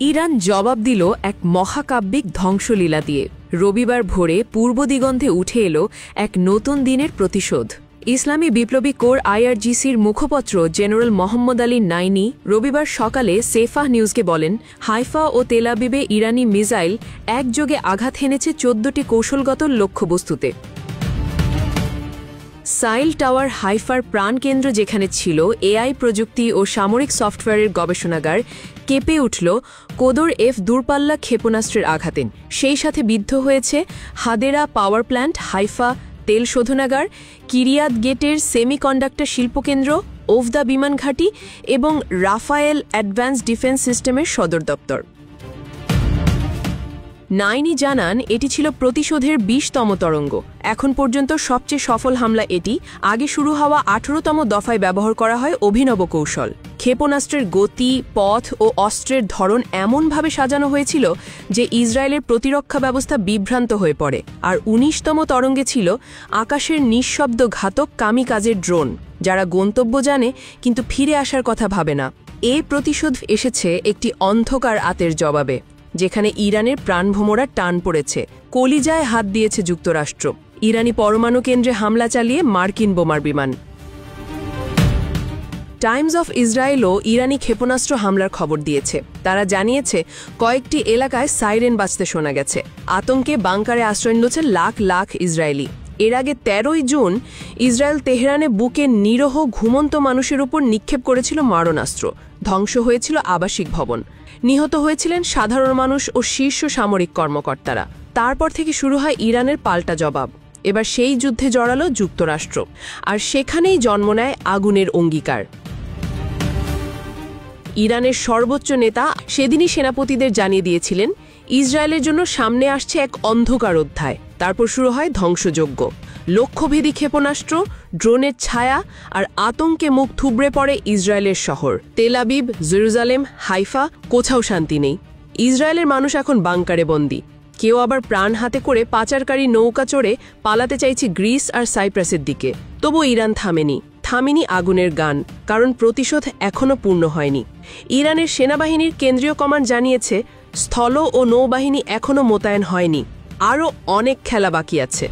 Iran জবাব দিল এক মহাকাব্যিক ধ্বংসলীলা দিয়ে। রবিবার ভোরে পূর্ব দিগন্তে উঠে এলো এক নতুন দিনের প্রতিশোধ। ইসলামী বিপ্লবী কোর আইআরজিসির মুখপত্র জেনারেল মোহাম্মদ আলী নাইনি রবিবার সকালে সেফাহ নিউজকে বলেন, হাইফা ও তেল আবিবে ইরানি মিসাইল একযোগে আঘাত হেনেছে ১৪টি কৌশলগত লক্ষ্যবস্তুতে। সাইল টাওয়ার হাইফার প্রাণকেন্দ্র যেখানে ছিল এআই প্রযুক্তি ও সামরিক সফটওয়্যারের গবেষণাগার কেঁপে উঠল কোদর এফ দূরপাল্লা ক্ষেপণাস্ত্রের আঘাতে। সেই সাথে বিদ্ধ হয়েছে হাদেরা পাওয়ার প্ল্যান্ট, হাইফা তেল শোধনাগার, কিরিয়াত গেটের সেমিকন্ডাক্টর শিল্পকেন্দ্র, ওফদা বিমান ঘাঁটি এবং রাফায়েল অ্যাডভান্স ডিফেন্স সিস্টেমের সদর দপ্তর। নাইনি জানান, এটি ছিল প্রতিশোধের ২০তম তরঙ্গ। এখন পর্যন্ত সবচেয়ে সফল হামলা এটি। আগে শুরু হওয়া ১৮তম দফায় ব্যবহার করা হয় অভিনব কৌশল। ক্ষেপণাস্ত্রের গতি, পথ ও অস্ত্রের ধরন এমনভাবে সাজানো হয়েছিল যে ইসরায়েলের প্রতিরক্ষা ব্যবস্থা বিভ্রান্ত হয়ে পড়ে। আর ১৯তম তরঙ্গে ছিল আকাশের নিঃশব্দ ঘাতক কামিকাজের ড্রোন, যারা গন্তব্য জানে কিন্তু ফিরে আসার কথা ভাবে না। এই প্রতিশোধ এসেছে একটি অন্ধকার আতের জবাবে, যেখানে ইরানের প্রাণভোমরা টান পড়েছে। কলিজায় হাত দিয়েছে যুক্তরাষ্ট্র। ইরানি পরমাণু কেন্দ্রে হামলা চালিয়ে মার্কিন বোমার বিমান। টাইমস অফ ইসরায়েলও ইরানি ক্ষেপণাস্ত্র হামলার খবর দিয়েছে। তারা জানিয়েছে, কয়েকটি এলাকায় সাইরেন বাজতে শোনা গেছে। আতঙ্কে বাংকারে আশ্রয় নিয়েছে লাখ লাখ ইসরায়েলি। এর আগে ১৩ই জুন ইসরায়েল তেহরানে বুকে নিরহ ঘুমন্ত মানুষের উপর নিক্ষেপ করেছিল মারণাস্ত্র। ধ্বংস হয়েছিল আবাসিক ভবন। নিহত হয়েছিলেন সাধারণ মানুষ ও শীর্ষ সামরিক কর্মকর্তারা। তারপর থেকে শুরু হয় ইরানের পাল্টা জবাব। এবার সেই যুদ্ধে জড়ালো যুক্তরাষ্ট্র, আর সেখানেই জন্ম নেয় আগুনের অঙ্গীকার। ইরানের সর্বোচ্চ নেতা সেদিনই সেনাপতিদের জানিয়ে দিয়েছিলেন, ইসরায়েলের জন্য সামনে আসছে এক অন্ধকার অধ্যায়। তারপর শুরু হয় ধ্বংসযজ্ঞ। লক্ষ্যভেদী ক্ষেপণাস্ত্র, ড্রোনের ছায়া আর আতঙ্কে মুখ থুবড়ে পড়ে ইসরায়েলের শহর। তেল আবিব, জেরুজালেম, হাইফা, কোথাও শান্তি নেই। ইসরায়েলের মানুষ এখন বাংকারে বন্দী। কেউ আবার প্রাণ হাতে করে পাচারকারী নৌকা চড়ে পালাতে চাইছে গ্রিস আর সাইপ্রাসের দিকে। তবু ইরান থামেনি আগুনের গান, কারণ প্রতিশোধ এখনও পূর্ণ হয়নি। ইরানের সেনাবাহিনীর কেন্দ্রীয় কমান্ড জানিয়েছে, স্থল ও নৌবাহিনী এখনও মোতায়েন হয়নি। আরও অনেক খেলা বাকি আছে।